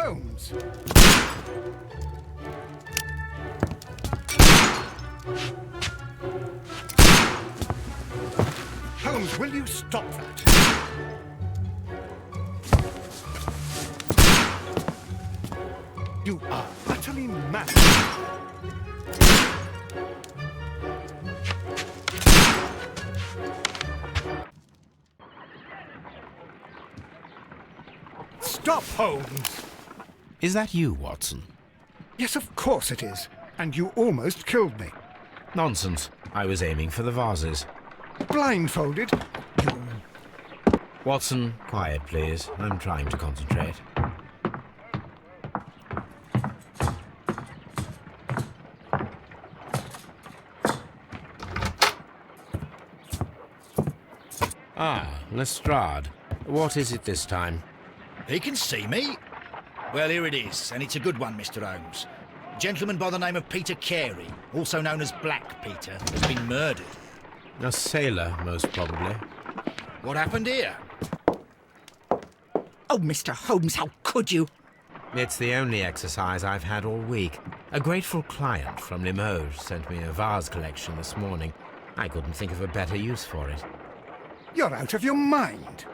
Holmes! Holmes, will you stop that? You are utterly mad. Stop, Holmes! Is that you, Watson? Yes, of course it is. And you almost killed me. Nonsense. I was aiming for the vases. Blindfolded? You... Watson, quiet, please. I'm trying to concentrate. Ah, Lestrade. What is it this time? He can see me. Well, here it is, and it's a good one, Mr. Holmes. A gentleman by the name of Peter Carey, also known as Black Peter, has been murdered. A sailor, most probably. What happened here? Oh, Mr. Holmes, how could you? It's the only exercise I've had all week. A grateful client from Limoges sent me a vase collection this morning. I couldn't think of a better use for it. You're out of your mind.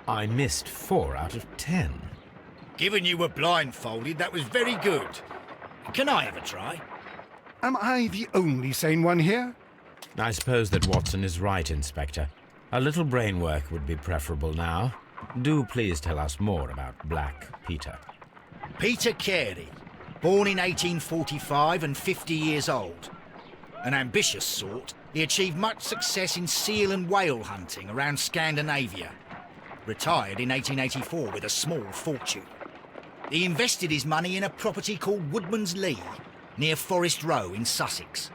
I missed 4 out of 10. Given you were blindfolded, that was very good. Can I have a try? Am I the only sane one here? I suppose that Watson is right, Inspector. A little brain work would be preferable now. Do please tell us more about Black Peter. Peter Carey, born in 1845 and 50 years old. An ambitious sort, he achieved much success in seal and whale hunting around Scandinavia. Retired in 1884 with a small fortune. He invested his money in a property called Woodman's Lee, near Forest Row in Sussex.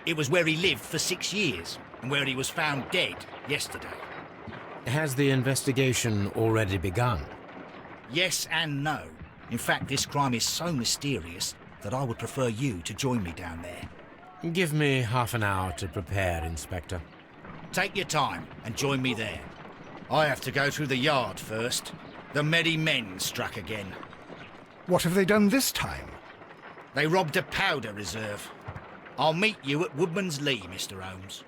It was where he lived for 6 years, and where he was found dead yesterday. Has the investigation already begun? Yes and no. In fact, this crime is so mysterious that I would prefer you to join me down there. Give me half an hour to prepare, Inspector. Take your time and join me there. I have to go through the yard first. The Merry Men struck again. What have they done this time? They robbed a powder reserve. I'll meet you at Woodman's Lee, Mr. Holmes.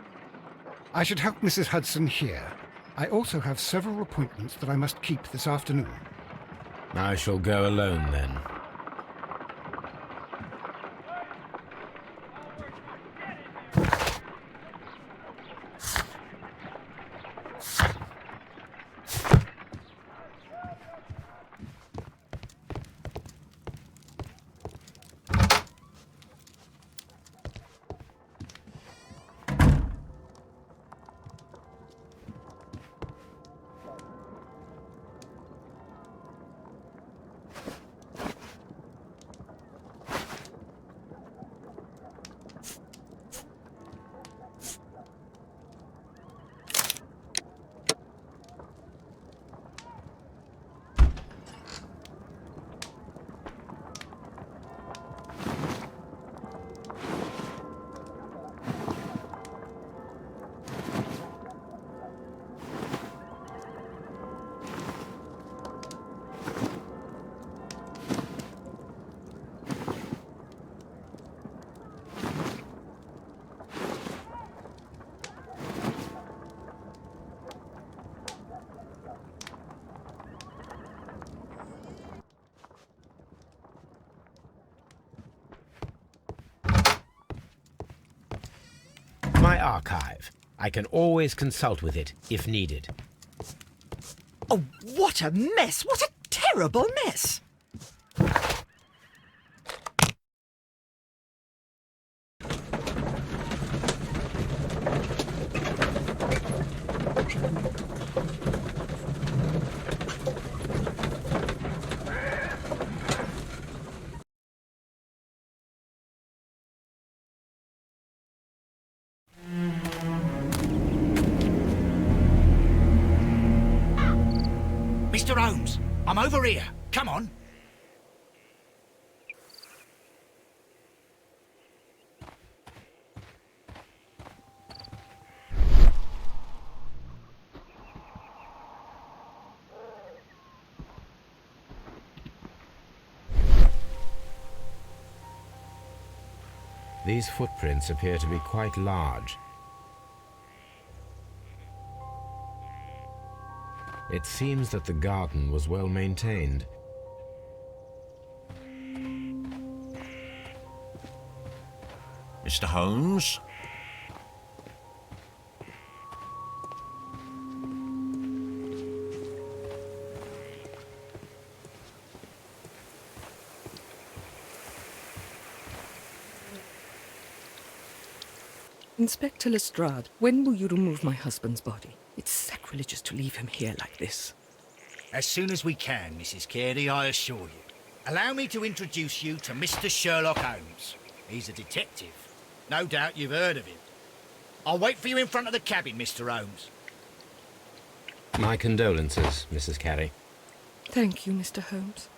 I should help Mrs. Hudson here. I also have several appointments that I must keep this afternoon. I shall go alone, then. My archive. I can always consult with it, if needed. Oh, what a mess! What a terrible mess! Mr. Holmes, I'm over here. Come on. These footprints appear to be quite large. It seems that the garden was well maintained. Mr. Holmes? Inspector Lestrade, when will you remove my husband's body? It's sacrilegious to leave him here like this. As soon as we can, Mrs. Carey, I assure you. Allow me to introduce you to Mr. Sherlock Holmes. He's a detective. No doubt you've heard of him. I'll wait for you in front of the cabin, Mr. Holmes. My condolences, Mrs. Carey. Thank you, Mr. Holmes.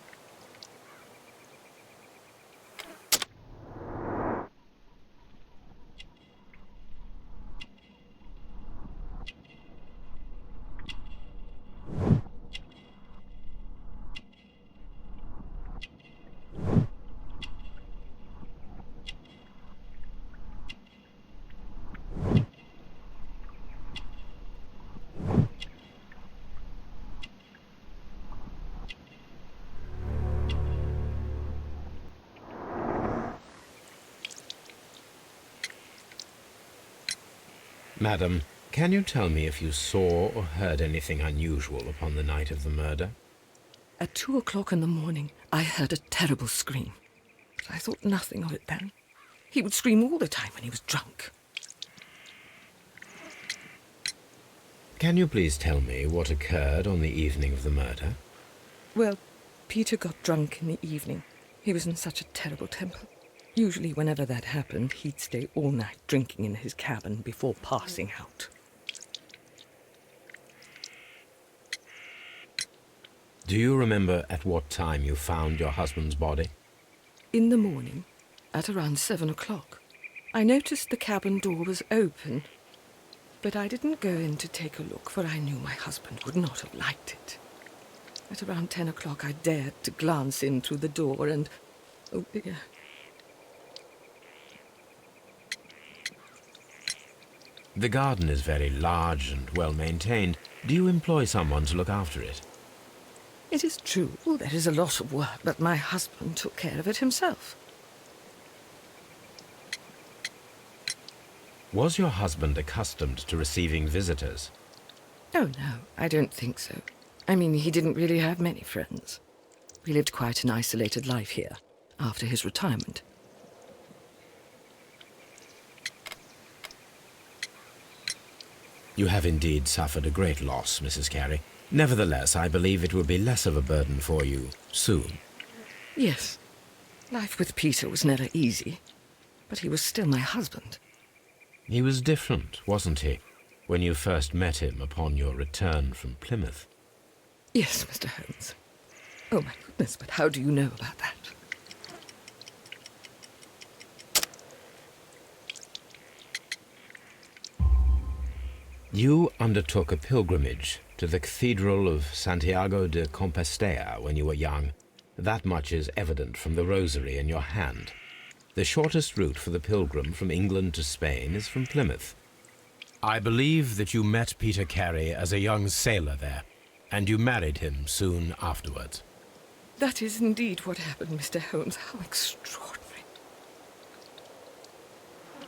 Madam, can you tell me if you saw or heard anything unusual upon the night of the murder? At 2 o'clock in the morning, I heard a terrible scream. But I thought nothing of it then. He would scream all the time when he was drunk. Can you please tell me what occurred on the evening of the murder? Well, Peter got drunk in the evening. He was in such a terrible temper. Usually, whenever that happened, he'd stay all night drinking in his cabin before passing out. Do you remember at what time you found your husband's body? In the morning, at around 7 o'clock, I noticed the cabin door was open, but I didn't go in to take a look, for I knew my husband would not have liked it. At around 10 o'clock, I dared to glance in through the door and... oh dear. The garden is very large and well maintained. Do you employ someone to look after it? It is true, there is a lot of work, but my husband took care of it himself. Was your husband accustomed to receiving visitors? Oh, no, I don't think so. I mean, he didn't really have many friends. We lived quite an isolated life here, after his retirement. You have indeed suffered a great loss, Mrs. Carey. Nevertheless, I believe it will be less of a burden for you soon. Yes. Life with Peter was never easy, but he was still my husband. He was different, wasn't he, when you first met him upon your return from Plymouth? Yes, Mr. Holmes. Oh, my goodness, but how do you know about that? You undertook a pilgrimage to the Cathedral of Santiago de Compostela when you were young. That much is evident from the rosary in your hand. The shortest route for the pilgrim from England to Spain is from Plymouth. I believe that you met Peter Carey as a young sailor there, and you married him soon afterwards. That is indeed what happened, Mr. Holmes. How extraordinary.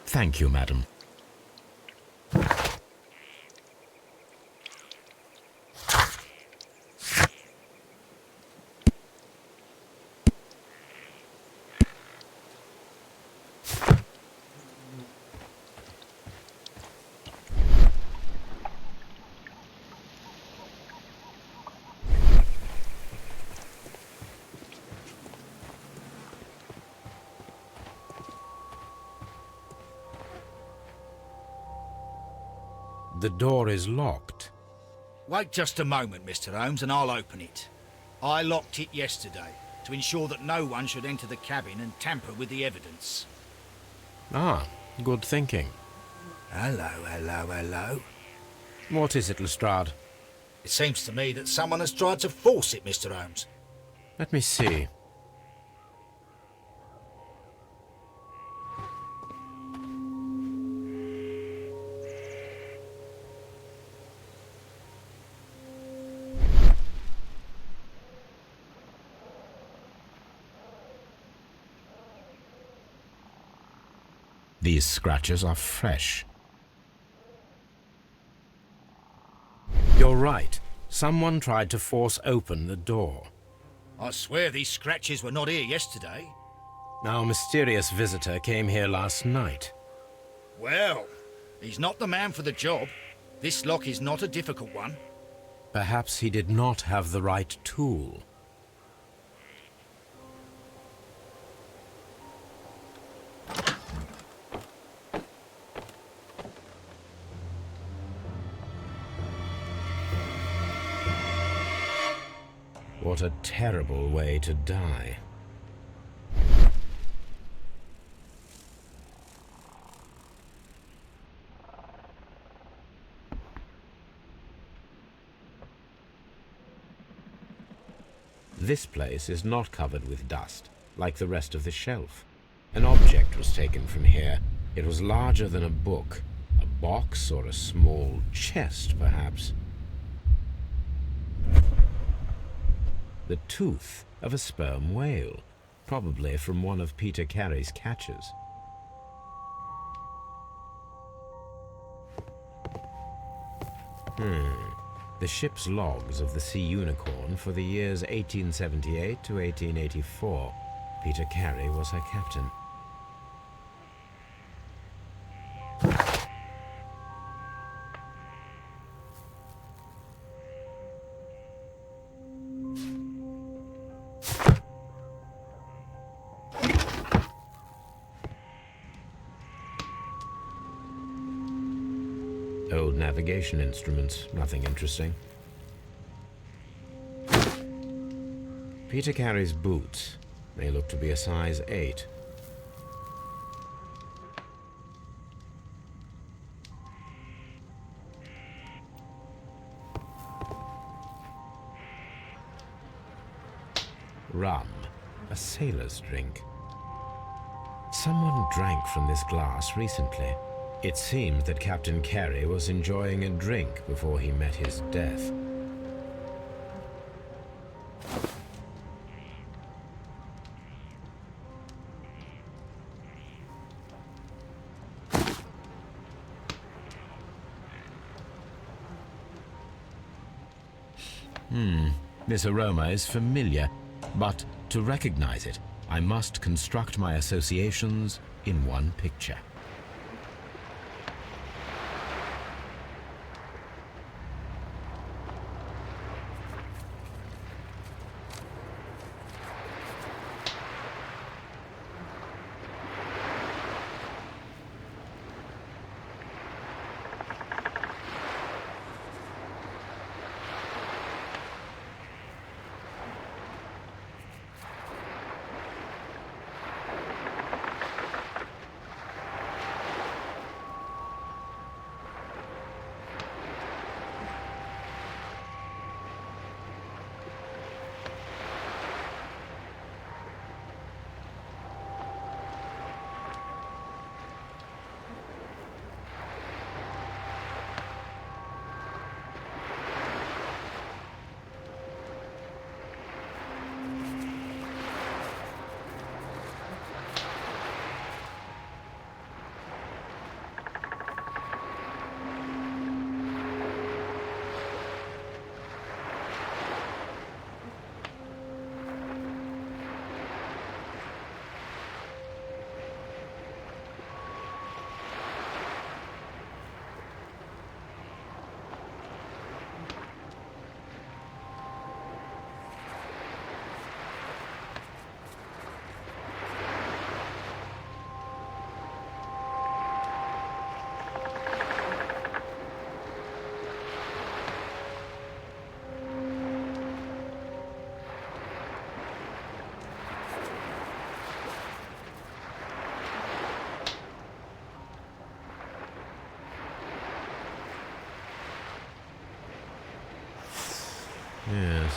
Thank you, madam. The door is locked. Wait just a moment, Mr. Holmes, and I'll open it. I locked it yesterday to ensure that no one should enter the cabin and tamper with the evidence. Ah, good thinking. Hello, hello, hello. What is it, Lestrade? It seems to me that someone has tried to force it, Mr. Holmes. Let me see. These scratches are fresh. You're right. Someone tried to force open the door. I swear these scratches were not here yesterday. Our mysterious visitor came here last night. Well, he's not the man for the job. This lock is not a difficult one. Perhaps he did not have the right tool. What a terrible way to die. This place is not covered with dust, like the rest of the shelf. An object was taken from here. It was larger than a book, a box or a small chest, perhaps. The tooth of a sperm whale, probably from one of Peter Carey's catches. The ship's logs of the Sea Unicorn for the years 1878 to 1884. Peter Carey was her captain. Old navigation instruments, nothing interesting. Peter Carey's boots. They look to be a size 8. Rum, a sailor's drink. Someone drank from this glass recently. It seemed that Captain Carey was enjoying a drink before he met his death. This aroma is familiar, but to recognize it, I must construct my associations in one picture. Yes,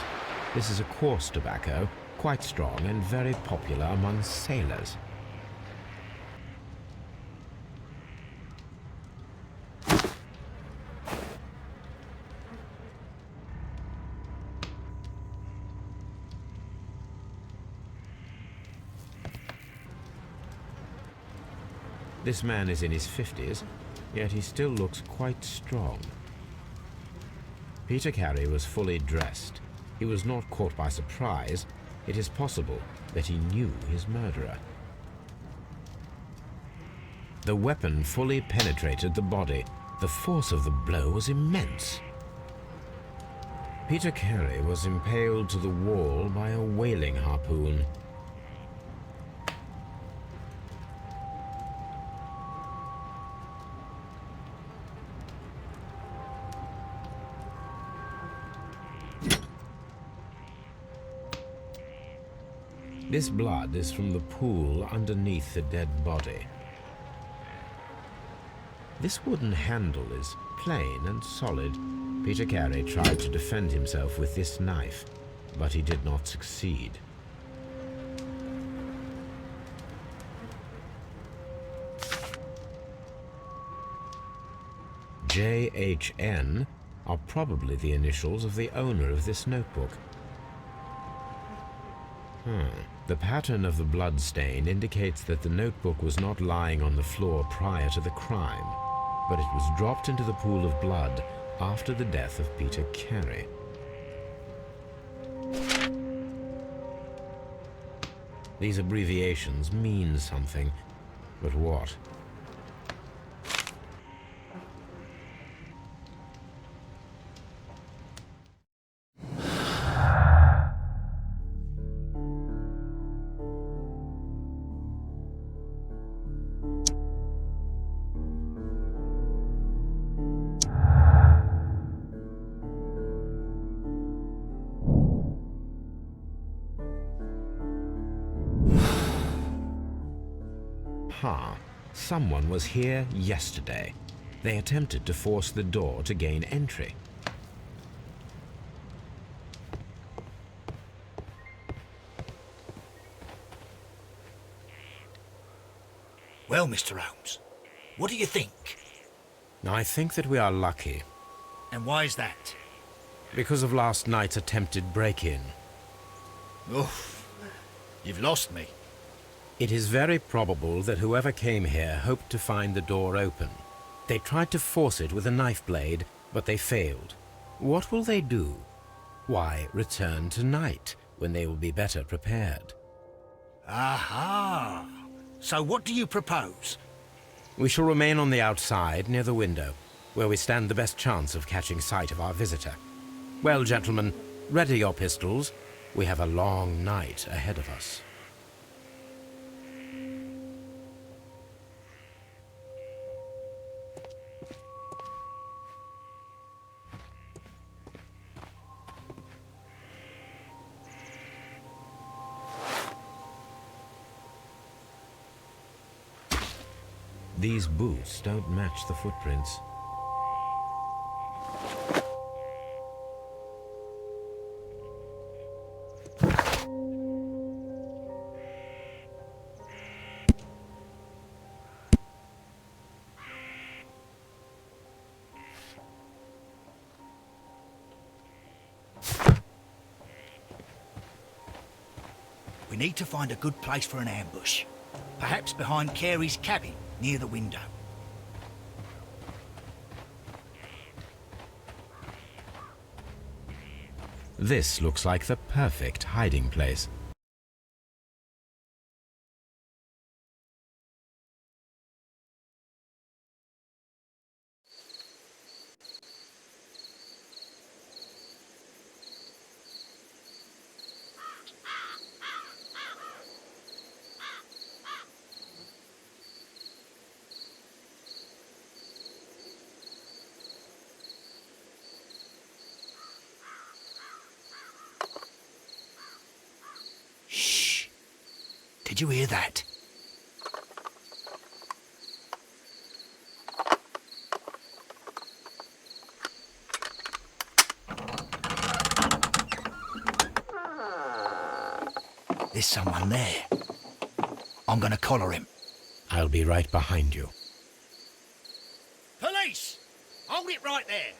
this is a coarse tobacco, quite strong and very popular among sailors. This man is in his 50s, yet he still looks quite strong. Peter Carey was fully dressed. He was not caught by surprise. It is possible that he knew his murderer. The weapon fully penetrated the body. The force of the blow was immense. Peter Carey was impaled to the wall by a whaling harpoon. This blood is from the pool underneath the dead body. This wooden handle is plain and solid. Peter Carey tried to defend himself with this knife, but he did not succeed. JHN are probably the initials of the owner of this notebook. The pattern of the blood stain indicates that the notebook was not lying on the floor prior to the crime, but it was dropped into the pool of blood after the death of Peter Carey. These abbreviations mean something, but what? Someone was here yesterday. They attempted to force the door to gain entry. Well, Mr. Holmes, what do you think? I think that we are lucky, And why is that? because of last night's attempted break-in. Oof, you've lost me. It is very probable that whoever came here hoped to find the door open. They tried to force it with a knife blade, but they failed. What will they do? Why, return tonight, when they will be better prepared. Aha! So what do you propose? We shall remain on the outside, near the window, where we stand the best chance of catching sight of our visitor. Well, gentlemen, ready your pistols. We have a long night ahead of us. These boots don't match the footprints. We need to find a good place for an ambush. Perhaps behind Carey's cabin, near the window. This looks like the perfect hiding place. Shh! Did you hear that? There's someone there. I'm gonna collar him. I'll be right behind you. Police! Hold it right there!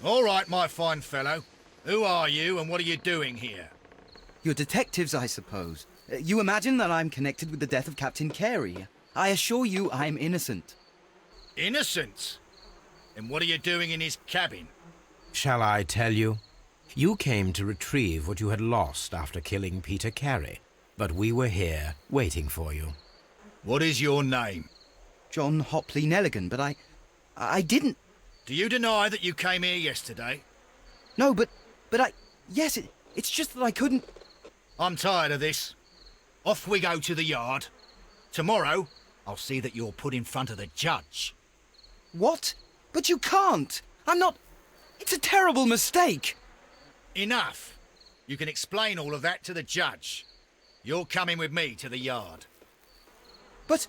All right, my fine fellow. Who are you and what are you doing here? You're detectives, I suppose. You imagine that I'm connected with the death of Captain Carey. I assure you I'm innocent. Innocent? And what are you doing in his cabin? Shall I tell you? You came to retrieve what you had lost after killing Peter Carey, but we were here waiting for you. What is your name? John Hopley Nelligan, but I didn't... Do you deny that you came here yesterday? No, but yes, it's just that I couldn't... I'm tired of this. Off we go to the yard. Tomorrow, I'll see that you're put in front of the judge. What? But you can't! I'm not... It's a terrible mistake! Enough. You can explain all of that to the judge. You're coming with me to the yard. But...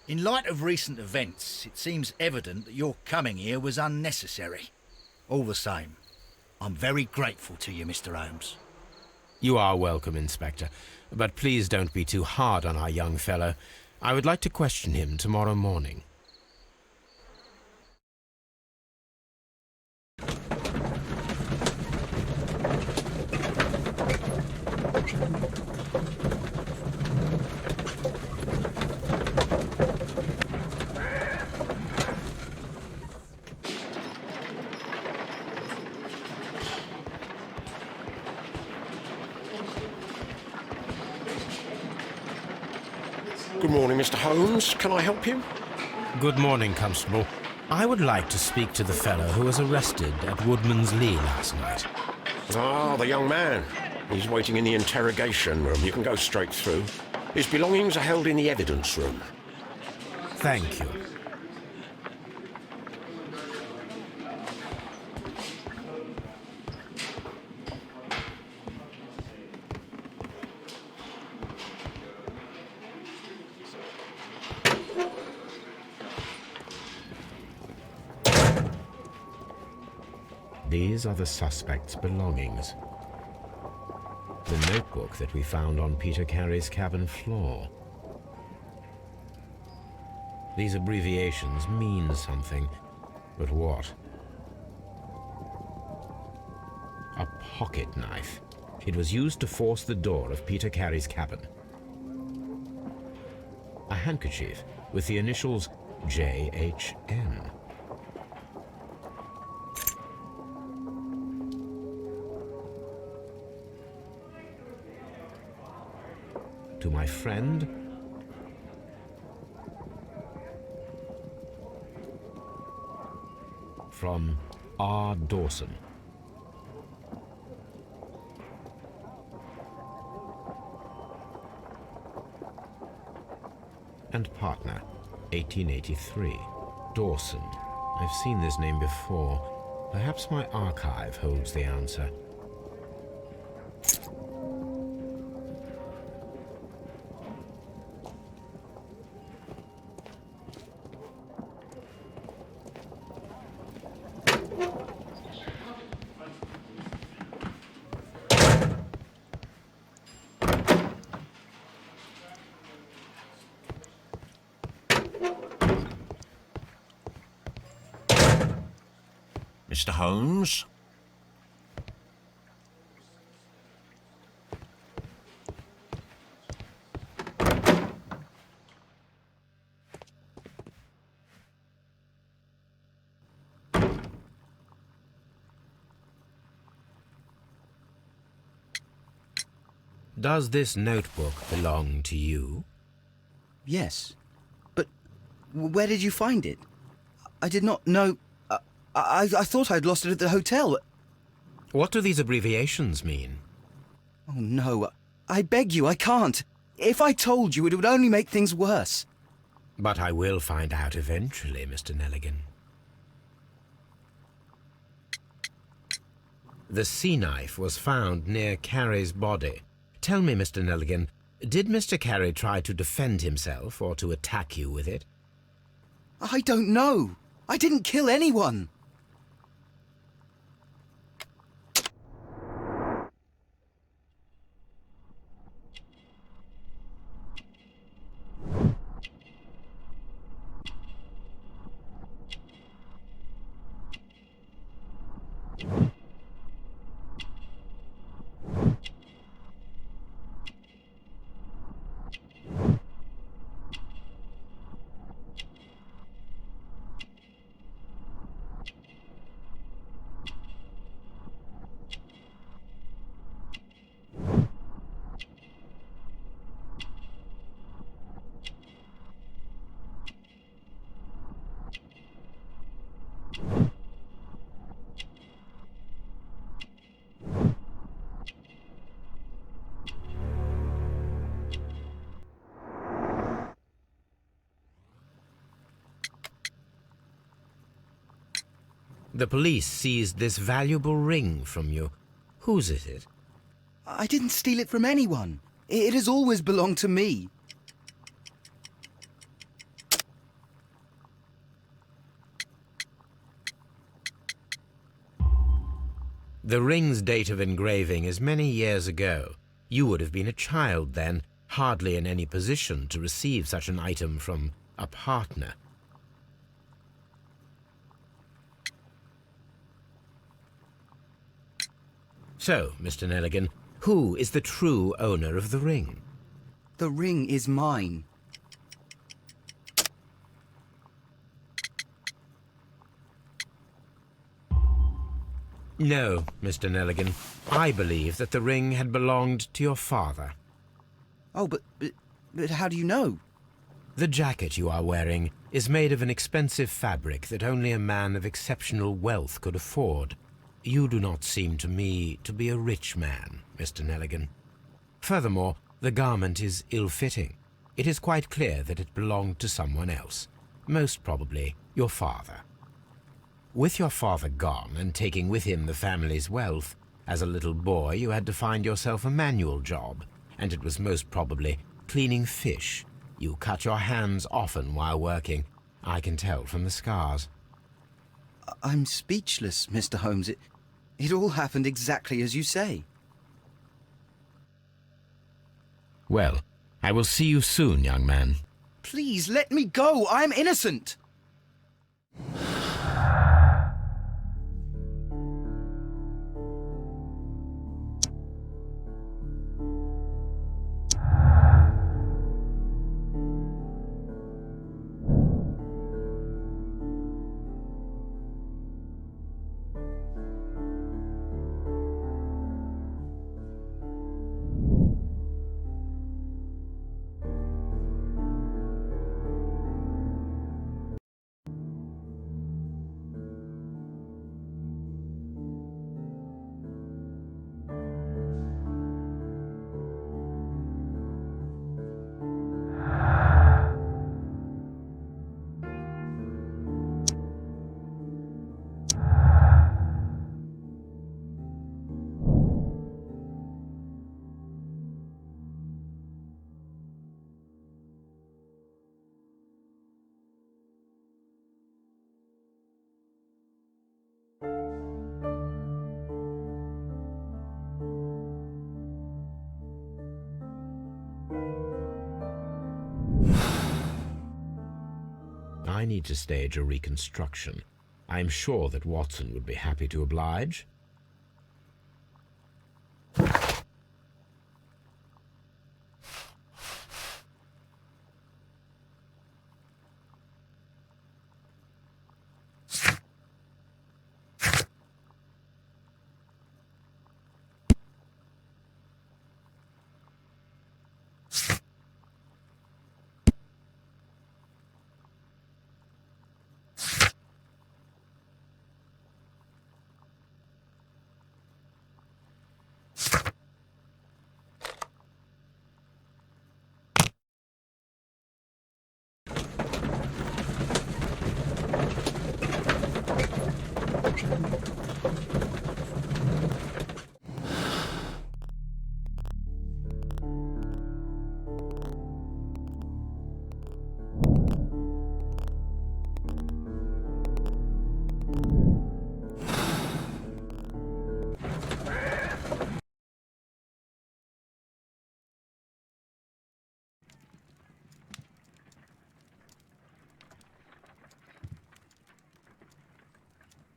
In light of recent events, it seems evident that your coming here was unnecessary. All the same, I'm very grateful to you, Mr. Holmes. You are welcome, Inspector, but please don't be too hard on our young fellow. I would like to question him tomorrow morning. Good morning, Mr. Holmes. Can I help you? Good morning, Constable. I would like to speak to the fellow who was arrested at Woodman's Lee last night. Ah, the young man. He's waiting in the interrogation room. You can go straight through. His belongings are held in the evidence room. Thank you. These are the suspect's belongings. The notebook that we found on Peter Carey's cabin floor. These abbreviations mean something, but what? A pocket knife. It was used to force the door of Peter Carey's cabin. A handkerchief with the initials JHN. To my friend, from R. Dawson. And partner, 1883. Dawson. I've seen this name before. Perhaps my archive holds the answer. Mr. Holmes? Does this notebook belong to you? Yes. But where did you find it? I did not know... I thought I'd lost it at the hotel. What do these abbreviations mean? Oh, no. I beg you, I can't. If I told you, it would only make things worse. But I will find out eventually, Mr. Nelligan. The sea knife was found near Carey's body. Tell me, Mr. Nelligan, did Mr. Carey try to defend himself or to attack you with it? I don't know. I didn't kill anyone. The police seized this valuable ring from you. Whose is it? I didn't steal it from anyone. It has always belonged to me. The ring's date of engraving is many years ago. You would have been a child then, hardly in any position to receive such an item from a partner. So, Mr. Nelligan, who is the true owner of the ring? The ring is mine. No, Mr. Nelligan. I believe that the ring had belonged to your father. Oh, but how do you know? The jacket you are wearing is made of an expensive fabric that only a man of exceptional wealth could afford. You do not seem to me to be a rich man, Mr. Nelligan. Furthermore, the garment is ill-fitting. It is quite clear that it belonged to someone else, most probably your father. With your father gone and taking with him the family's wealth, as a little boy you had to find yourself a manual job, and it was most probably cleaning fish. You cut your hands often while working. I can tell from the scars. I'm speechless, Mr. Holmes. It all happened exactly as you say. Well, I will see you soon, young man. Please, let me go. I'm innocent. I need to stage a reconstruction. I am sure that Watson would be happy to oblige.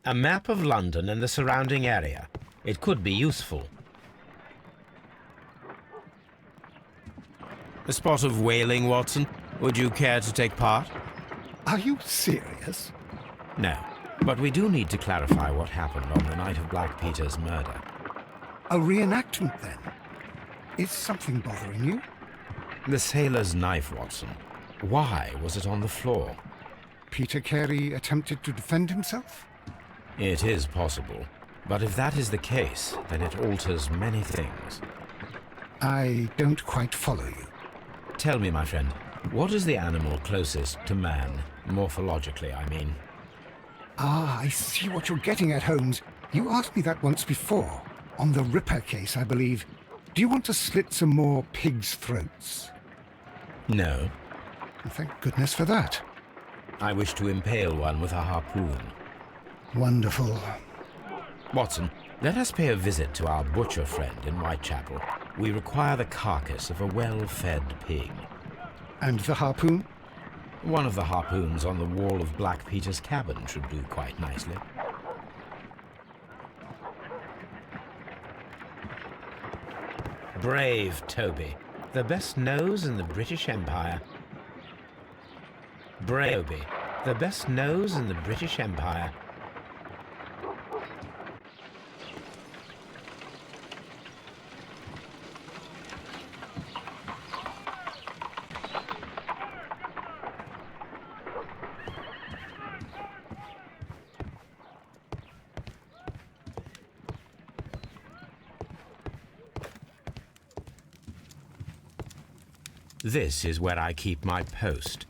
A map of London and the surrounding area. It could be useful. A spot of whaling, Watson. Would you care to take part? Are you serious? No, but we do need to clarify what happened on the night of Black Peter's murder. A reenactment, then? Is something bothering you? The sailor's knife, Watson. Why was it on the floor? Peter Carey attempted to defend himself? It is possible. But if that is the case, then it alters many things. I don't quite follow you. Tell me, my friend, what is the animal closest to man? Morphologically, I mean. Ah, I see what you're getting at, Holmes. You asked me that once before. On the Ripper case, I believe. Do you want to slit some more pigs' throats? No. Thank goodness for that. I wish to impale one with a harpoon. Wonderful. Watson, let us pay a visit to our butcher friend in Whitechapel. We require the carcass of a well-fed pig. And the harpoon? One of the harpoons on the wall of Black Peter's cabin should do quite nicely. Brave Toby, the best nose in the British Empire. Brave Toby, the best nose in the British Empire. This is where I keep my post.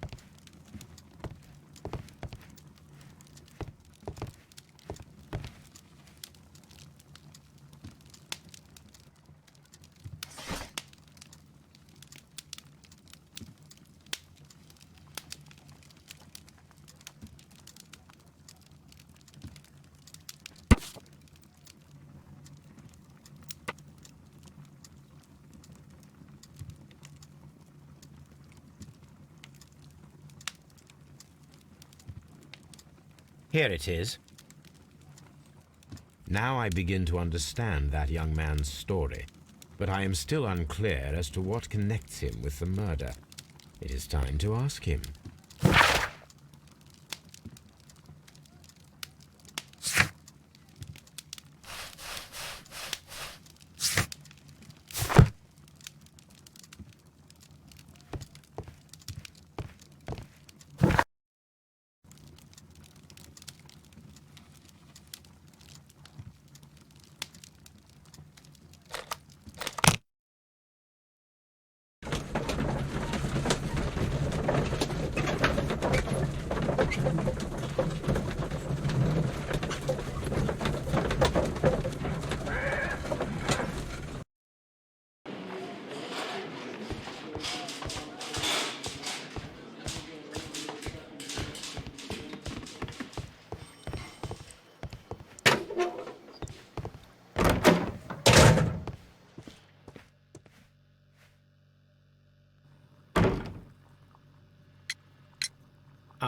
Here it is. Now I begin to understand that young man's story, but I am still unclear as to what connects him with the murder. It is time to ask him.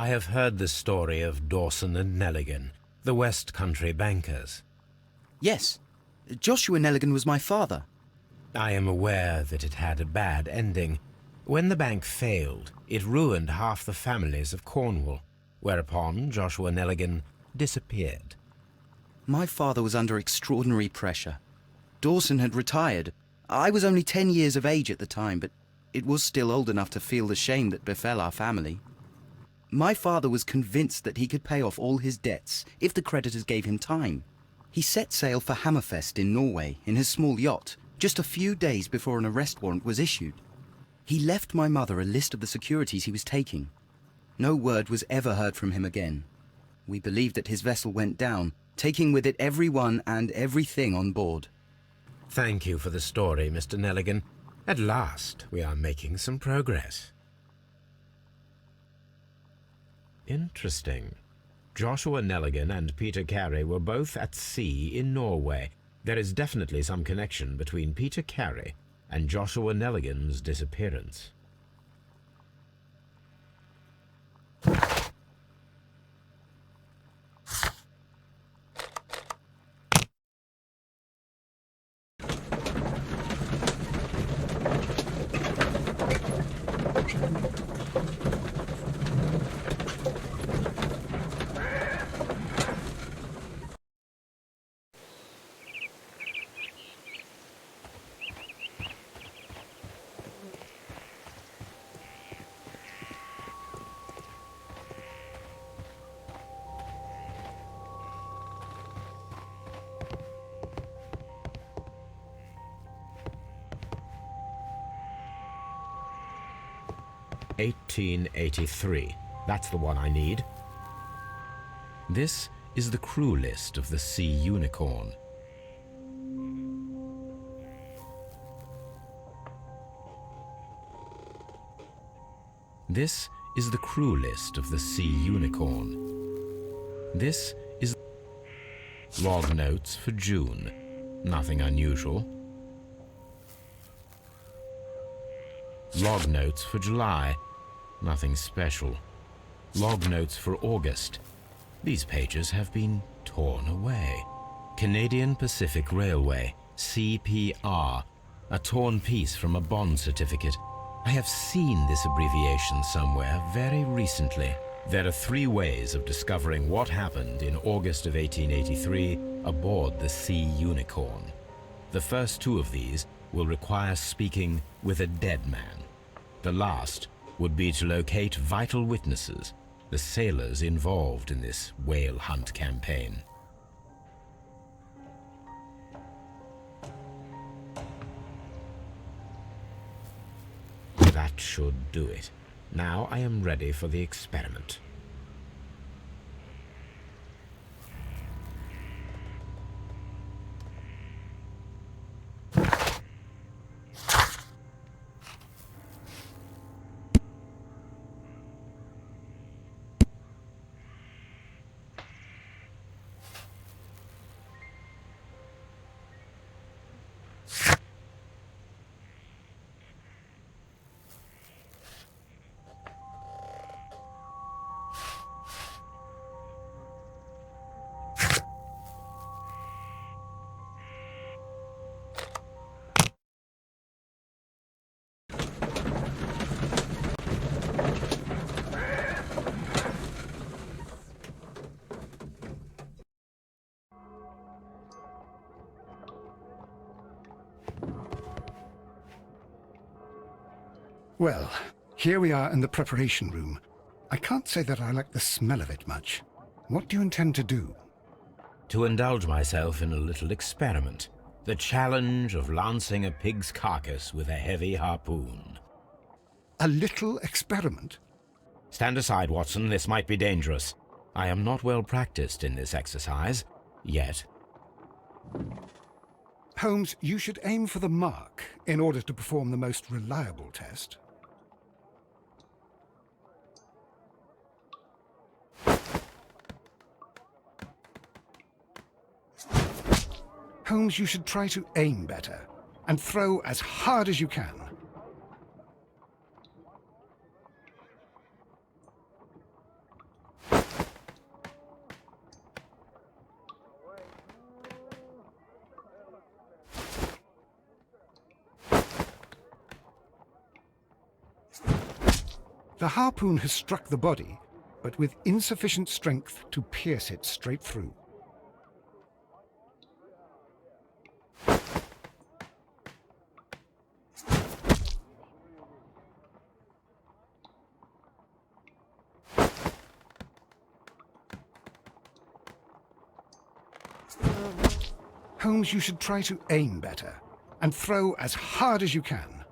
I have heard the story of Dawson and Nelligan, the West Country bankers. Yes. Joshua Nelligan was my father. I am aware that it had a bad ending. When the bank failed, it ruined half the families of Cornwall, whereupon Joshua Nelligan disappeared. My father was under extraordinary pressure. Dawson had retired. I was only 10 years of age at the time, but it was still old enough to feel the shame that befell our family. My father was convinced that he could pay off all his debts if the creditors gave him time. He set sail for Hammerfest in Norway in his small yacht just a few days before an arrest warrant was issued. He left my mother a list of the securities he was taking. No word was ever heard from him again. We believe that his vessel went down, taking with it everyone and everything on board. Thank you for the story, Mr. Nelligan. At last, we are making some progress. Interesting. Joshua Nelligan and Peter Carey were both at sea in Norway. There is definitely some connection between Peter Carey and Joshua Nelligan's disappearance. $1883. That's the one I need. This is the crew list of the Sea Unicorn. This is the crew list of the Sea Unicorn. This is log notes for June. Nothing unusual. Log notes for July. Nothing special. Log notes for August. These pages have been torn away. Canadian Pacific Railway, CPR, a torn piece from a bond certificate. I have seen this abbreviation somewhere very recently. There are 3 ways of discovering what happened in August of 1883 aboard the Sea Unicorn. The first 2 of these will require speaking with a dead man. The last would be to locate vital witnesses, the sailors involved in this whale hunt campaign. That should do it. Now I am ready for the experiment. Well, here we are in the preparation room. I can't say that I like the smell of it much. What do you intend to do? To indulge myself in a little experiment. The challenge of lancing a pig's carcass with a heavy harpoon. A little experiment? Stand aside, Watson. This might be dangerous. I am not well practiced in this exercise, yet. Holmes, you should aim for the mark in order to perform the most reliable test. Holmes, you should try to aim better and throw as hard as you can. The harpoon has struck the body, but with insufficient strength to pierce it straight through. Holmes, you should try to aim better and throw as hard as you can.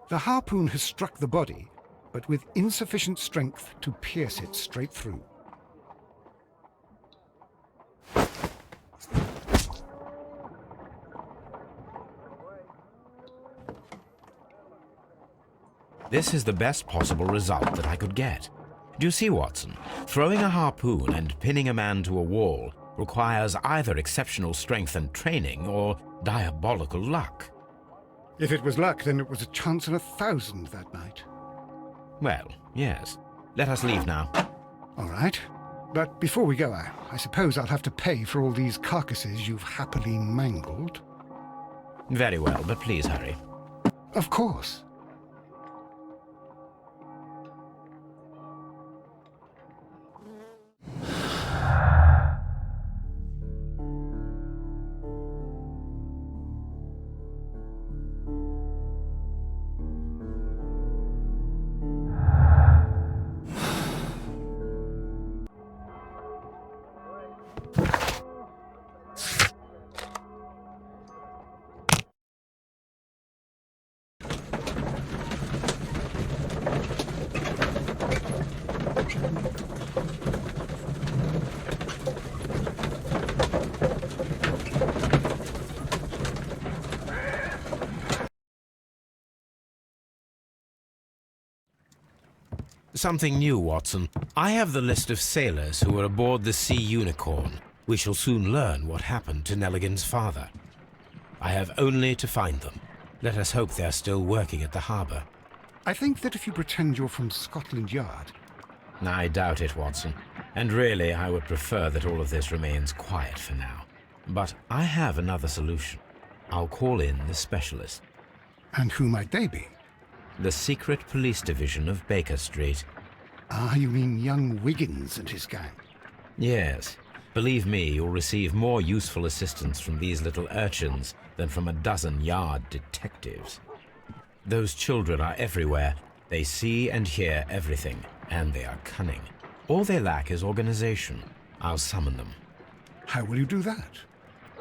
The harpoon has struck the body, but with insufficient strength to pierce it straight through. This is the best possible result that I could get. Do you see, Watson? Throwing a harpoon and pinning a man to a wall requires either exceptional strength and training or diabolical luck. If it was luck, then it was a chance in 1,000 that night. Well, yes. Let us leave now. All right. But before we go, I suppose I'll have to pay for all these carcasses you've happily mangled. Very well, but please hurry. Of course. Something new, Watson. I have the list of sailors who were aboard the Sea Unicorn. We shall soon learn what happened to Nelligan's father. I have only to find them. Let us hope they're still working at the harbour. I think that if you pretend you're from Scotland Yard... I doubt it, Watson. And really, I would prefer that all of this remains quiet for now. But I have another solution. I'll call in the specialist. And who might they be? The secret police division of Baker Street. Ah, you mean young Wiggins and his gang? Yes. Believe me, you'll receive more useful assistance from these little urchins than from a dozen yard detectives. Those children are everywhere. They see and hear everything, and they are cunning. All they lack is organization. I'll summon them. How will you do that?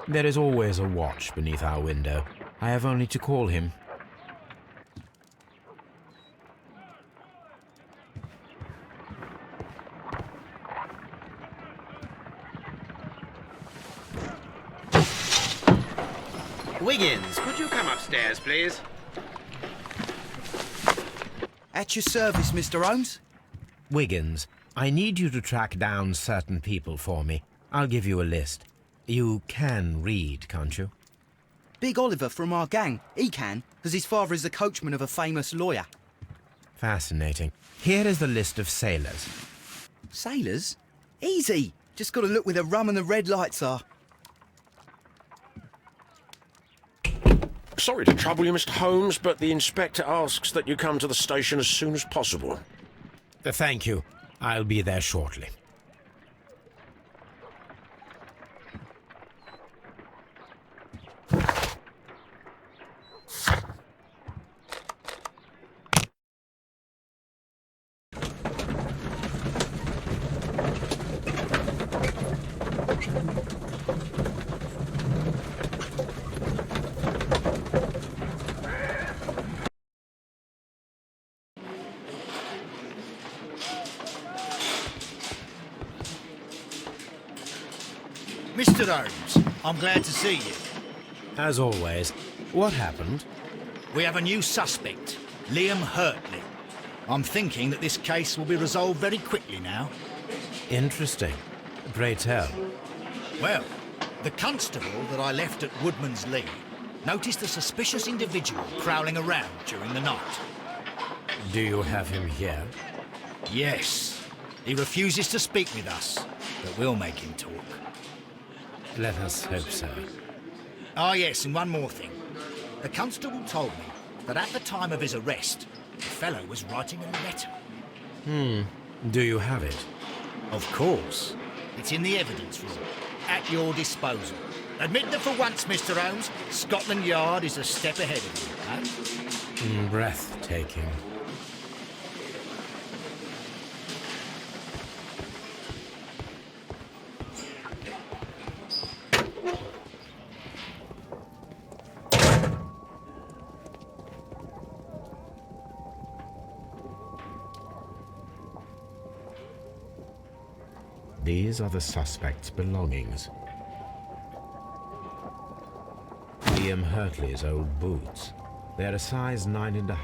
There is always a watch beneath our window. I have only to call him. Wiggins, could you come upstairs, please? At your service, Mr. Holmes. Wiggins, I need you to track down certain people for me. I'll give you a list. You can read, can't you? Big Oliver from our gang. He can, because his father is the coachman of a famous lawyer. Fascinating. Here is the list of sailors. Sailors? Easy. Just got to look where the rum and the red lights are. Sorry to trouble you, Mr. Holmes, but the inspector asks that you come to the station as soon as possible. Thank you. I'll be there shortly. Mr. Holmes, I'm glad to see you. As always, what happened? We have a new suspect, Liam Hurtley. I'm thinking that this case will be resolved very quickly now. Interesting. Pray tell. Well, the constable that I left at Woodman's Lee noticed a suspicious individual prowling around during the night. Do you have him here? Yes. He refuses to speak with us, but we'll make him talk. Let us hope so. Ah, yes, and one more thing. The constable told me that at the time of his arrest, the fellow was writing a letter. Do you have it? Of course. It's in the evidence room, at your disposal. Admit that for once, Mr. Holmes, Scotland Yard is a step ahead of you, huh? Breathtaking. These are the suspect's belongings. Liam Hurtley's old boots. They're a size 9.5.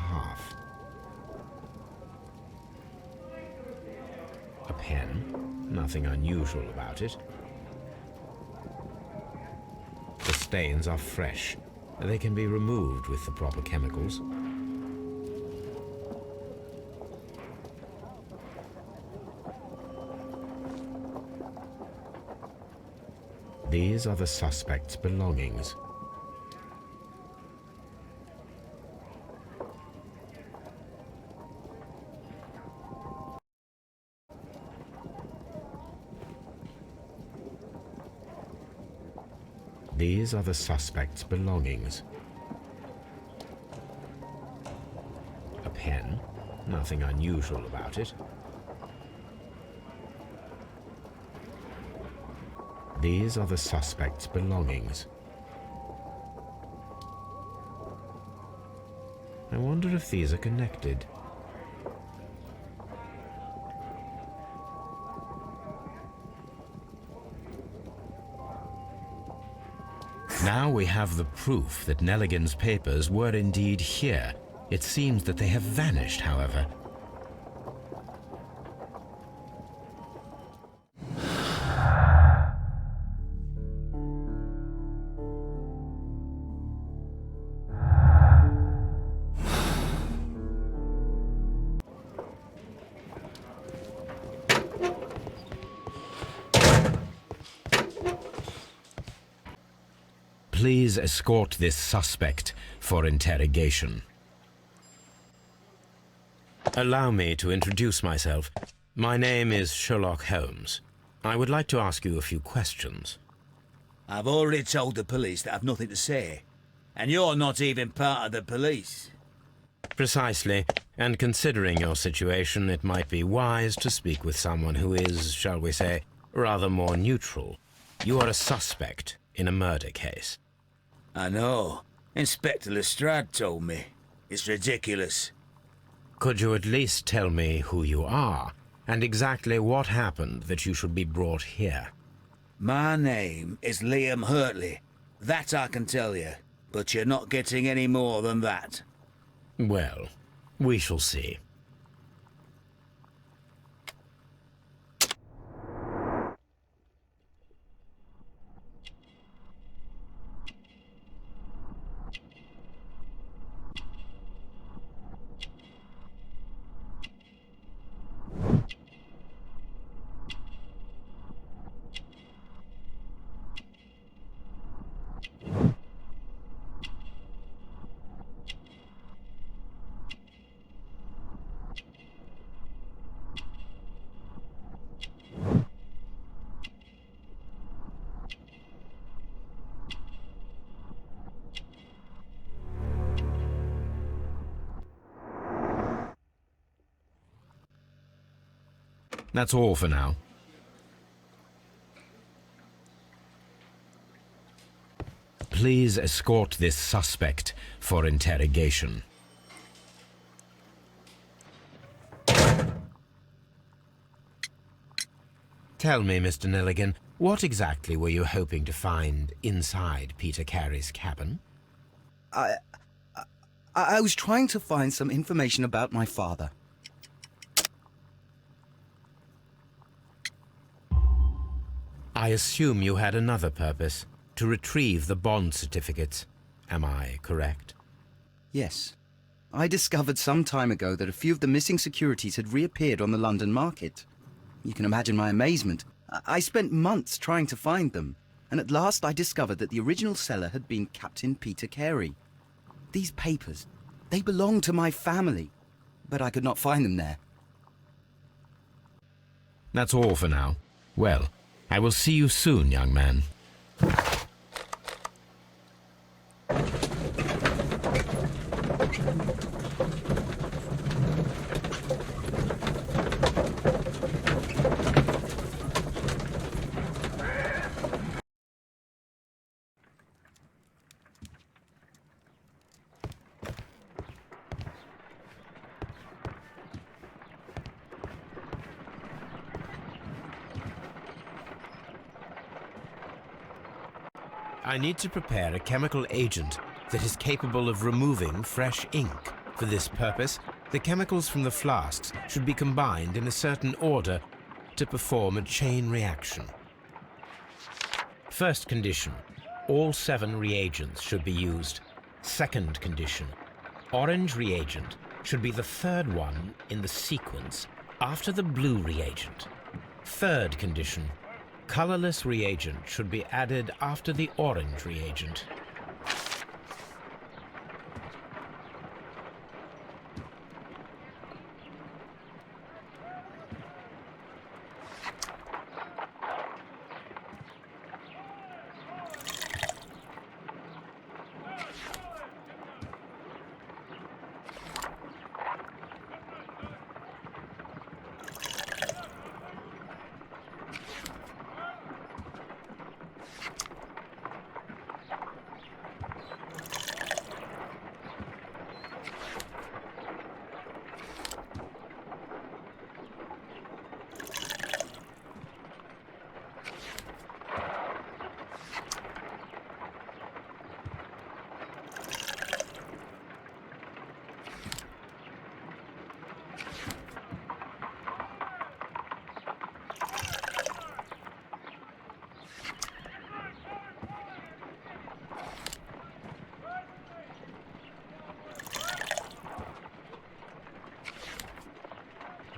A pen. Nothing unusual about it. The stains are fresh. They can be removed with the proper chemicals. These are the suspect's belongings. These are the suspect's belongings. A pen, nothing unusual about it. These are the suspect's belongings. I wonder if these are connected. Now we have the proof that Nelligan's papers were indeed here. It seems that they have vanished, however. Please escort this suspect for interrogation. Allow me to introduce myself. My name is Sherlock Holmes. I would like to ask you a few questions. I've already told the police that I've nothing to say. And you're not even part of the police. Precisely, and considering your situation, it might be wise to speak with someone who is, shall we say, rather more neutral. You are a suspect in a murder case. I know. Inspector Lestrade told me. It's ridiculous. Could you at least tell me who you are, and exactly what happened that you should be brought here? My name is Liam Hurtley. That I can tell you. But you're not getting any more than that. Well, we shall see. That's all for now. Please escort this suspect for interrogation. Tell me, Mr. Nelligan, what exactly were you hoping to find inside Peter Carey's cabin? I was trying to find some information about my father. I assume you had another purpose, to retrieve the bond certificates. Am I correct? Yes. I discovered some time ago that a few of the missing securities had reappeared on the London market. You can imagine my amazement. I spent months trying to find them, and at last I discovered that the original seller had been Captain Peter Carey. These papers, they belonged to my family, but I could not find them there. That's all for now. Well, I will see you soon, young man. I need to prepare a chemical agent that is capable of removing fresh ink. For this purpose, the chemicals from the flasks should be combined in a certain order to perform a chain reaction. First condition, all 7 reagents should be used. Second condition, orange reagent should be the third one in the sequence after the blue reagent. Third condition, colorless reagent should be added after the orange reagent.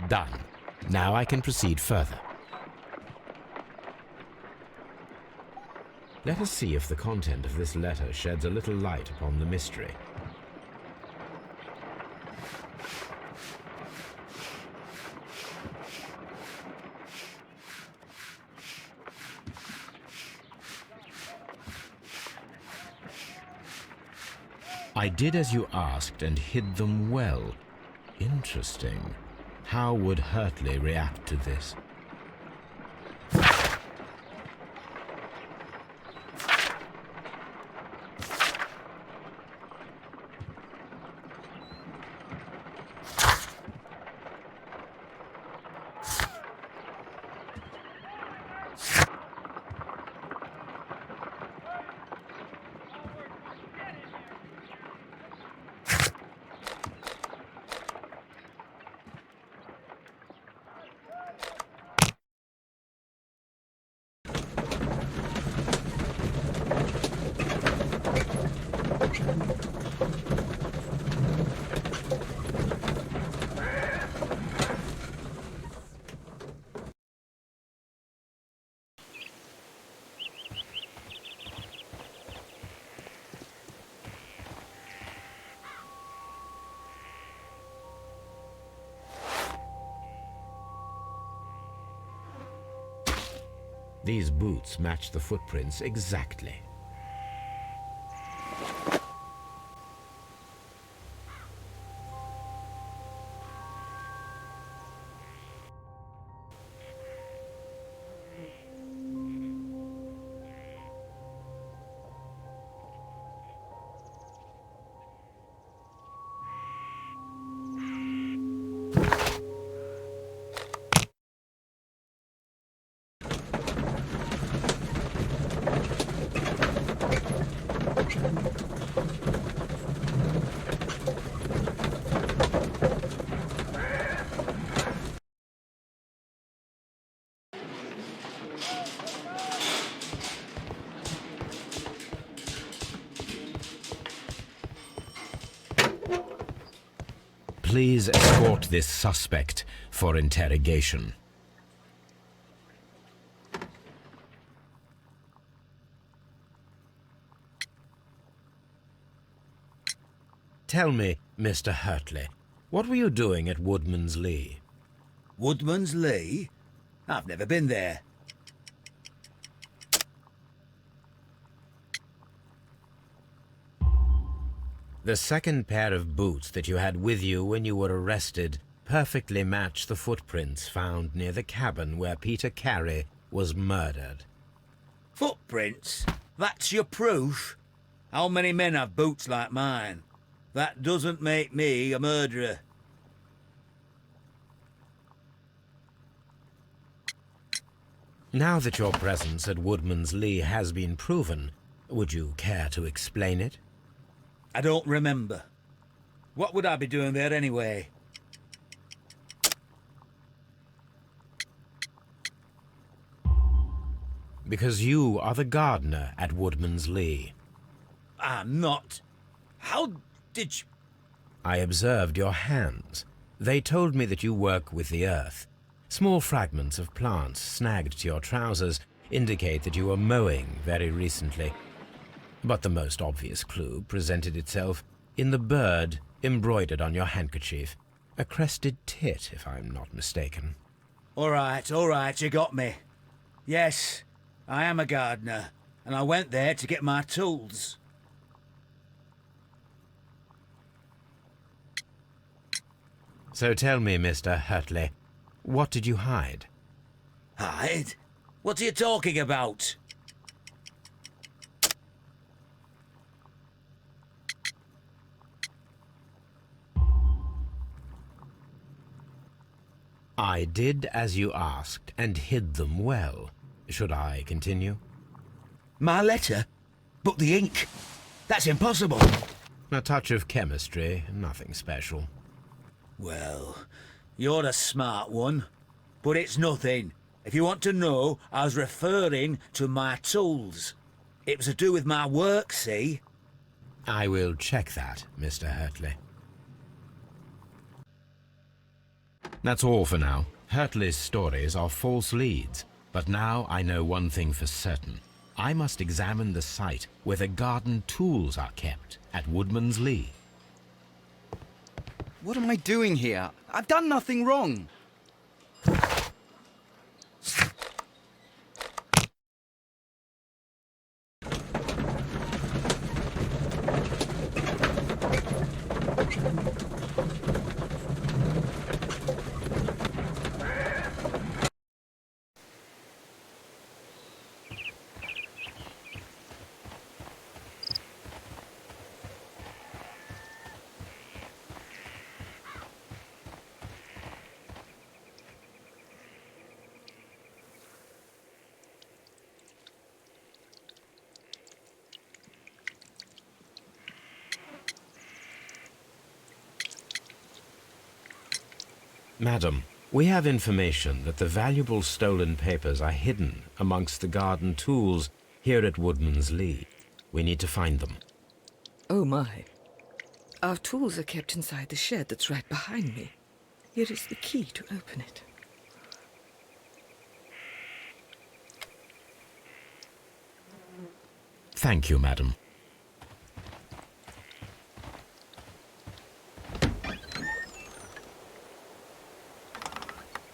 Done. Now I can proceed further. Let us see if the content of this letter sheds a little light upon the mystery. I did as you asked and hid them well. Interesting. How would Hurtley react to this? These boots match the footprints exactly. Please escort this suspect for interrogation. Tell me, Mr. Hurtley, what were you doing at Woodman's Lee? Woodman's Lee? I've never been there. The second pair of boots that you had with you when you were arrested perfectly match the footprints found near the cabin where Peter Carey was murdered. Footprints? That's your proof? How many men have boots like mine? That doesn't make me a murderer. Now that your presence at Woodman's Lee has been proven, would you care to explain it? I don't remember. What would I be doing there anyway? Because you are the gardener at Woodman's Lee. I'm not. How did you... I observed your hands. They told me that you work with the earth. Small fragments of plants snagged to your trousers indicate that you were mowing very recently. But the most obvious clue presented itself in the bird embroidered on your handkerchief. A crested tit, if I'm not mistaken. All right, you got me. Yes, I am a gardener, and I went there to get my tools. So tell me, Mr. Hurtley, what did you hide? Hide? What are you talking about? I did as you asked and hid them well. Should I continue? My letter? But the ink? That's impossible. A touch of chemistry, nothing special. Well, you're a smart one, but it's nothing. If you want to know, I was referring to my tools. It was to do with my work, see? I will check that, Mr. Hurtley. That's all for now. Hurtley's stories are false leads, but now I know one thing for certain. I must examine the site where the garden tools are kept at Woodman's Lee. What am I doing here? I've done nothing wrong. Madam, we have information that the valuable stolen papers are hidden amongst the garden tools here at Woodman's Lee. We need to find them. Oh my. Our tools are kept inside the shed that's right behind me. Here is the key to open it. Thank you, madam.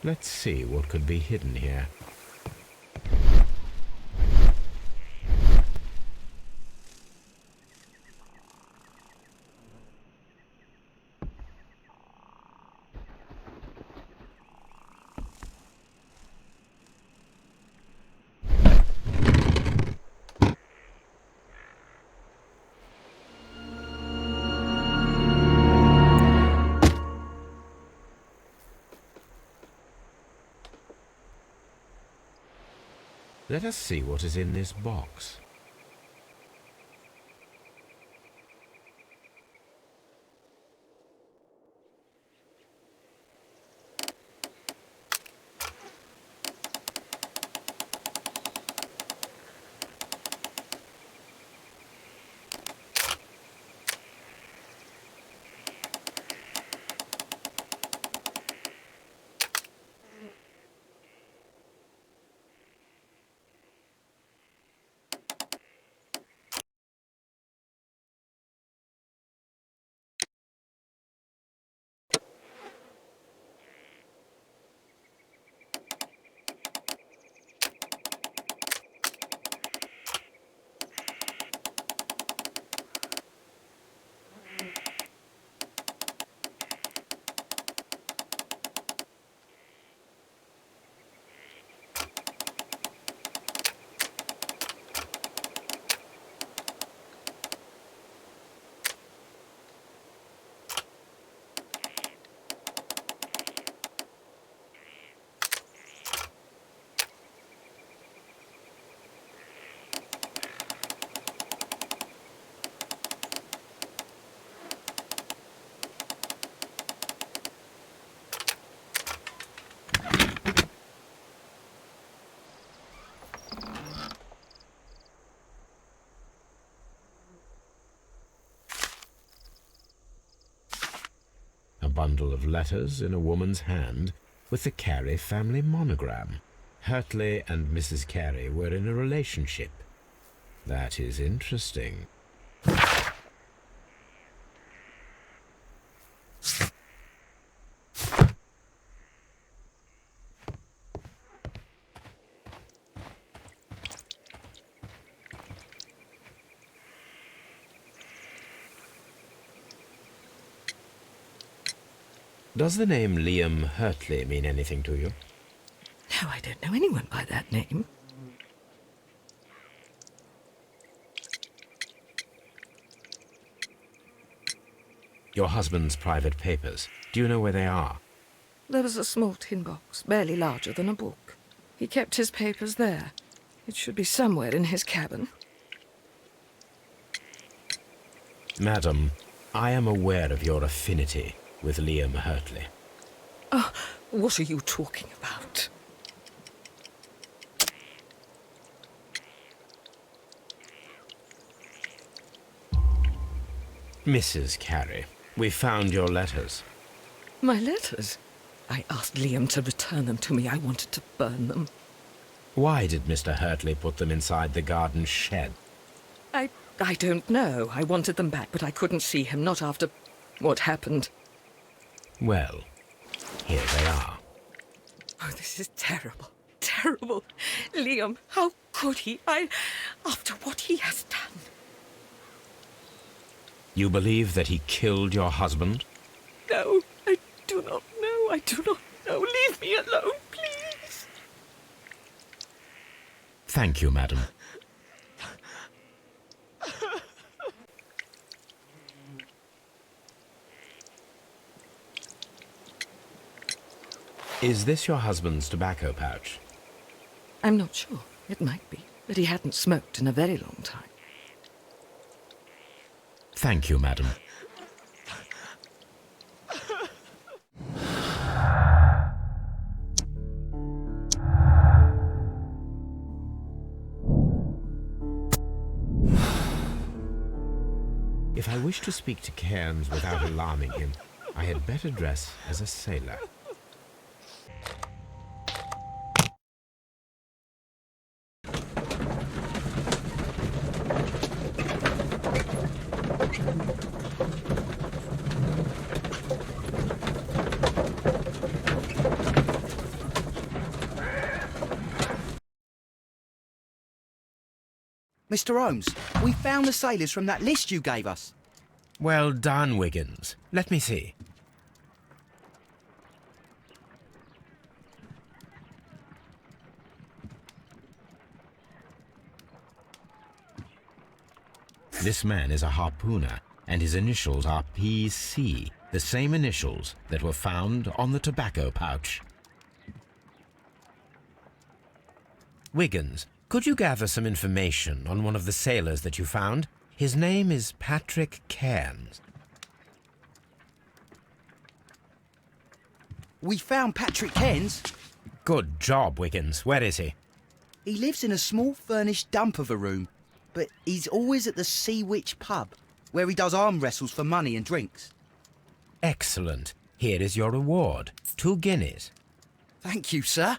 Let's see what could be hidden here. Let us see what is in this box. Bundle of letters in a woman's hand with the Carey family monogram. Hurtley and Mrs. Carey were in a relationship. That is interesting. Does the name Liam Hurtley mean anything to you? No, I don't know anyone by that name. Your husband's private papers. Do you know where they are? There was a small tin box, barely larger than a book. He kept his papers there. It should be somewhere in his cabin. Madam, I am aware of your affinity with Liam Hurtley. Oh, what are you talking about? Mrs. Carey, we found your letters. My letters? I asked Liam to return them to me. I wanted to burn them. Why did Mr. Hurtley put them inside the garden shed? I don't know. I wanted them back, but I couldn't see him, not after what happened. Well, here they are. Oh, this is terrible. Terrible. Liam, how could he? After what he has done. You believe that he killed your husband? No, I do not know. I do not know. Leave me alone, please. Thank you, madam. Is this your husband's tobacco pouch? I'm not sure. It might be. But he hadn't smoked in a very long time. Thank you, madam. If I wish to speak to Cairns without alarming him, I had better dress as a sailor. Mr. Holmes, we found the sailors from that list you gave us. Well done, Wiggins. Let me see. This man is a harpooner, and his initials are PC, the same initials that were found on the tobacco pouch. Wiggins, could you gather some information on one of the sailors that you found? His name is Patrick Cairns. We found Patrick Cairns. Good job, Wiggins. Where is he? He lives in a small furnished dump of a room, but he's always at the Sea Witch pub, where he does arm wrestles for money and drinks. Excellent. Here is your reward. 2 guineas. Thank you, sir.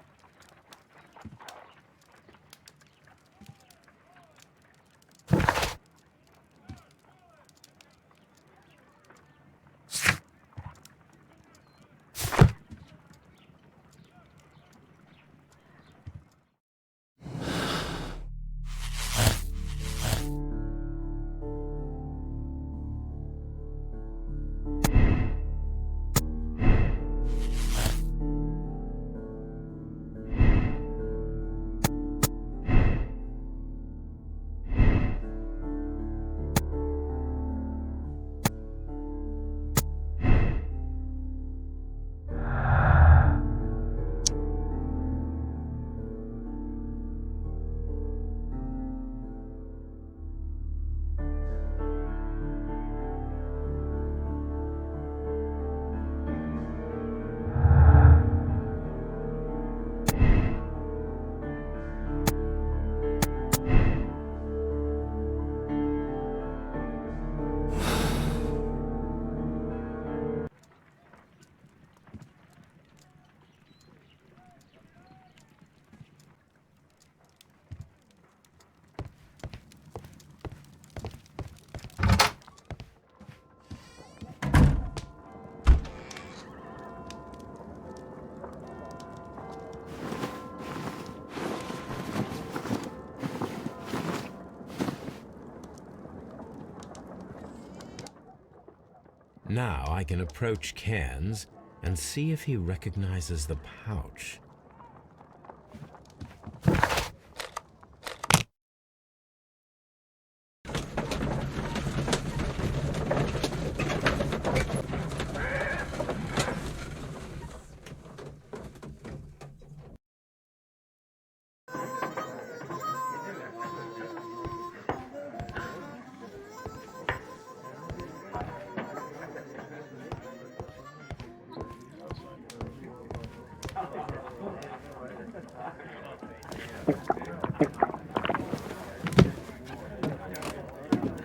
Now I can approach Cairns and see if he recognizes the pouch.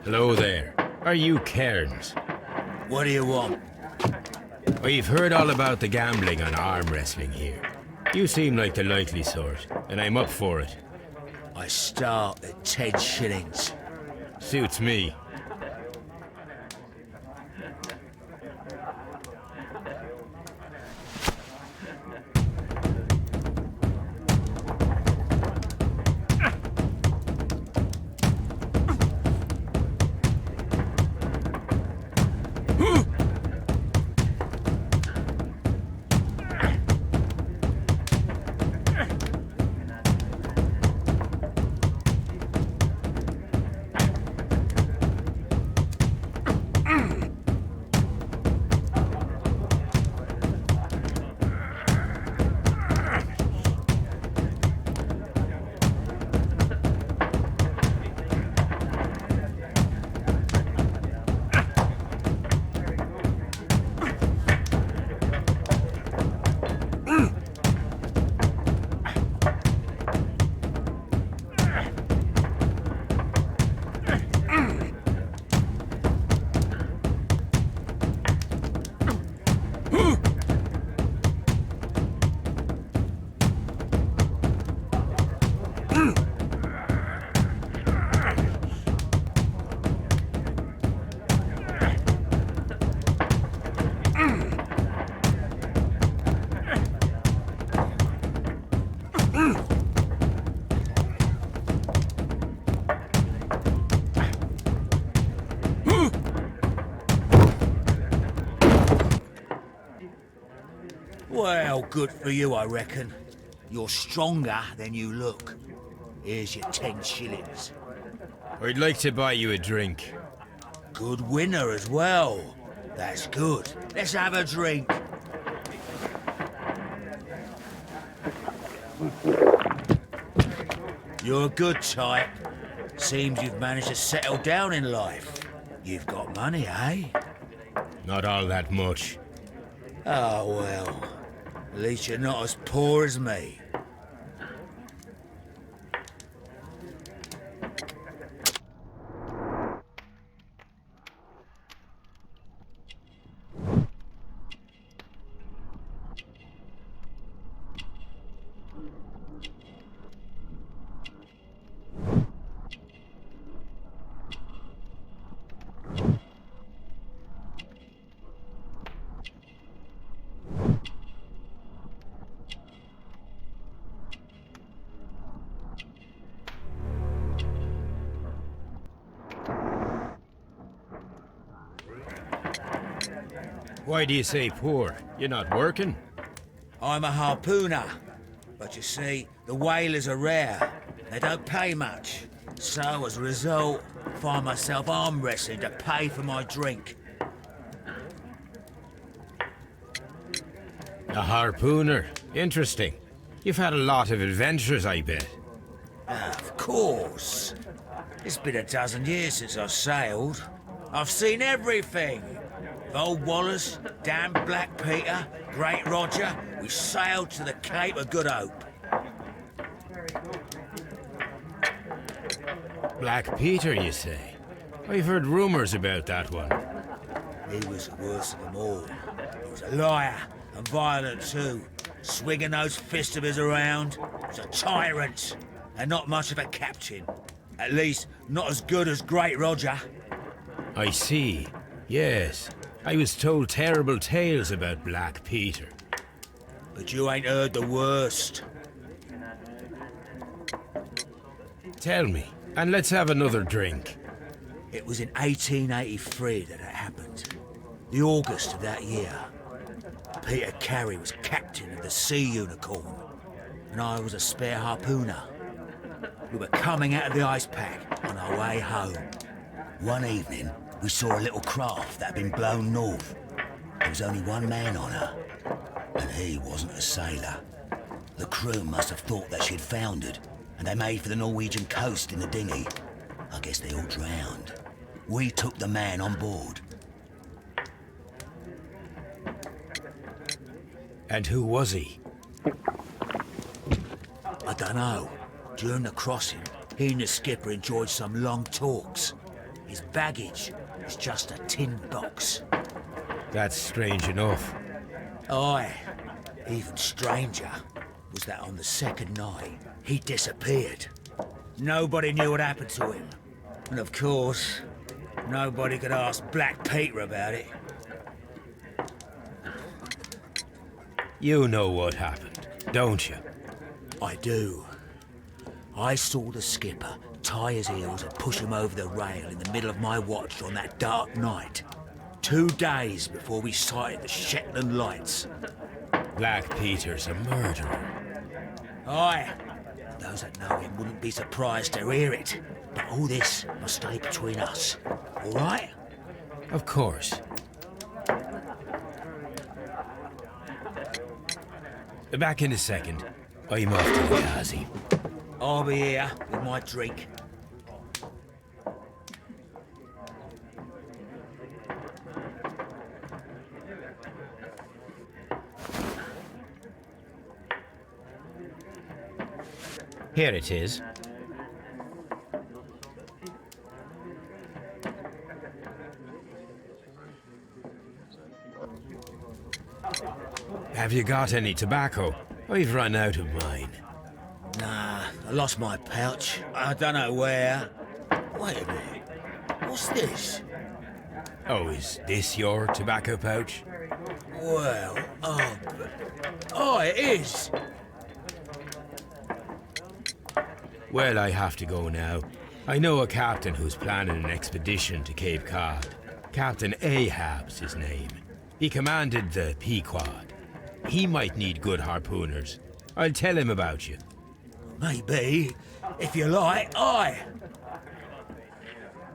Hello there. Are you Cairns? What do you want? We've heard all about the gambling and arm wrestling here. You seem like the likely sort, and I'm up for it. I start at 10 shillings. Suits me. Well, good for you, I reckon. You're stronger than you look. Here's your 10 shillings. I'd like to buy you a drink. Good winner as well. That's good. Let's have a drink. You're a good type. Seems you've managed to settle down in life. You've got money, eh? Not all that much. Oh, well. At least you're not as poor as me. Why do you say poor? You're not working? I'm a harpooner. But you see, the whalers are rare. They don't pay much. So, as a result, I find myself arm wrestling to pay for my drink. A harpooner. Interesting. You've had a lot of adventures, I bet. Of course. It's been a dozen years since I sailed. I've seen everything. Old Wallace, damn Black Peter, Great Roger, we sailed to the Cape of Good Hope. Black Peter, you say? I've heard rumours about that one. He was the worst of them all. He was a liar, and violent too. Swinging those fists of his around. He was a tyrant, and not much of a captain. At least, not as good as Great Roger. I see. Yes. I was told terrible tales about Black Peter. But you ain't heard the worst. Tell me, and let's have another drink. It was in 1883 that it happened. The August of that year. Peter Carey was captain of the Sea Unicorn, and I was a spare harpooner. We were coming out of the ice pack on our way home. One evening, we saw a little craft that had been blown north. There was only one man on her, and he wasn't a sailor. The crew must have thought that she'd foundered, and they made for the Norwegian coast in the dinghy. I guess they all drowned. We took the man on board. And who was he? I don't know. During the crossing, he and the skipper enjoyed some long talks. His baggage was just a tin box. That's strange enough. Aye, even stranger. was that on the second night, he disappeared. Nobody knew what happened to him. And of course, nobody could ask Black Peter about it. You know what happened, don't you? I do. I saw the skipper tie his heels and push him over the rail in the middle of my watch on that dark night. 2 days before we sighted the Shetland lights. Black Peter's a murderer. Aye. Those that know him wouldn't be surprised to hear it. But all this must stay between us. All right? Of course. Back in a second. I'm off to the Ghazi. I'll be here with my drink. Here it is. Have you got any tobacco? I've run out of mine. Nah, I lost my pouch. I don't know where. Wait a minute. What's this? Oh, is this your tobacco pouch? Well, it is. Well, I have to go now. I know a captain who's planning an expedition to Cape Cod. Captain Ahab's his name. He commanded the Pequod. He might need good harpooners. I'll tell him about you. Maybe. If you like, aye.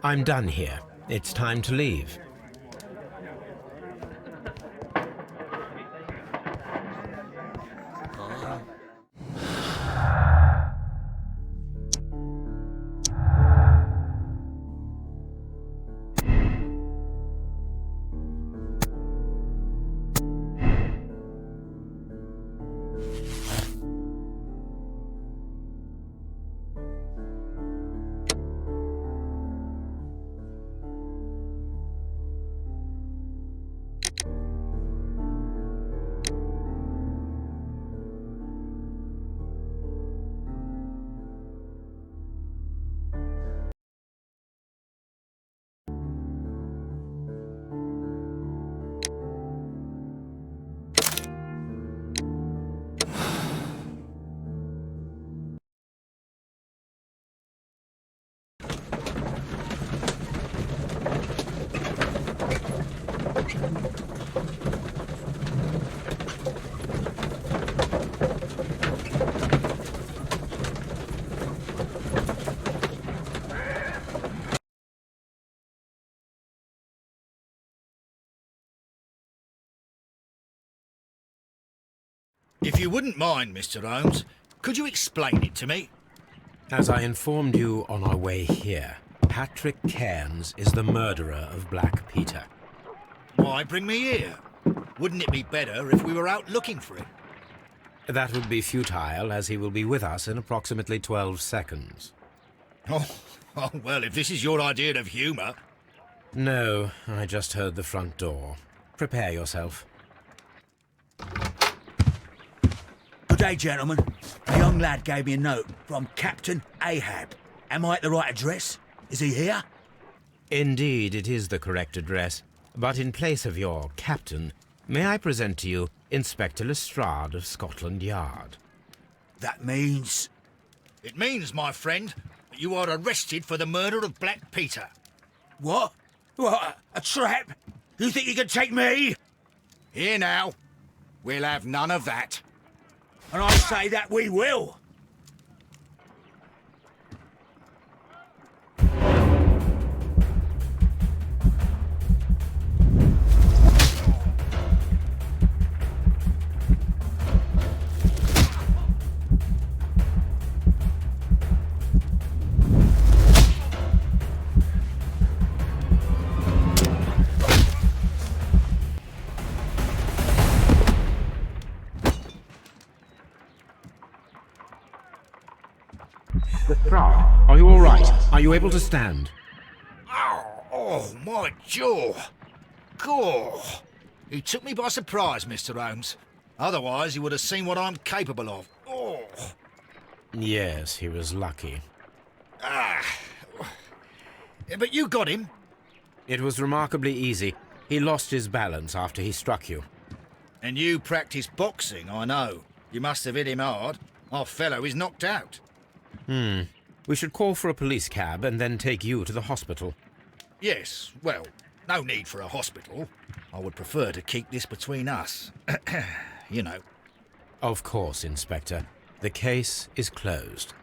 I'm done here. It's time to leave. If you wouldn't mind, Mr. Holmes, could you explain it to me? As I informed you on our way here, Patrick Cairns is the murderer of Black Peter. Why bring me here? Wouldn't it be better if we were out looking for him? That would be futile, as he will be with us in approximately 12 seconds. Oh, well, if this is your idea of humour... No, I just heard the front door. Prepare yourself. Good day, gentlemen. A young lad gave me a note from Captain Ahab. Am I at the right address? Is he here? Indeed, it is the correct address. But in place of your captain, may I present to you Inspector Lestrade of Scotland Yard? That means... It means, my friend, that you are arrested for the murder of Black Peter. What? What? A trap? You think you can take me? Here now. We'll have none of that. And I say that we will. Are you all right? Are you able to stand? Oh, my jaw. Gore. He took me by surprise, Mr. Holmes. Otherwise, he would have seen what I'm capable of. Yes, he was lucky. But you got him. It was remarkably easy. He lost his balance after he struck you. And you practice boxing, I know. You must have hit him hard. Our fellow is knocked out. We should call for a police cab and then take you to the hospital. Yes, well, no need for a hospital. I would prefer to keep this between us. You know. Of course, Inspector. The case is closed.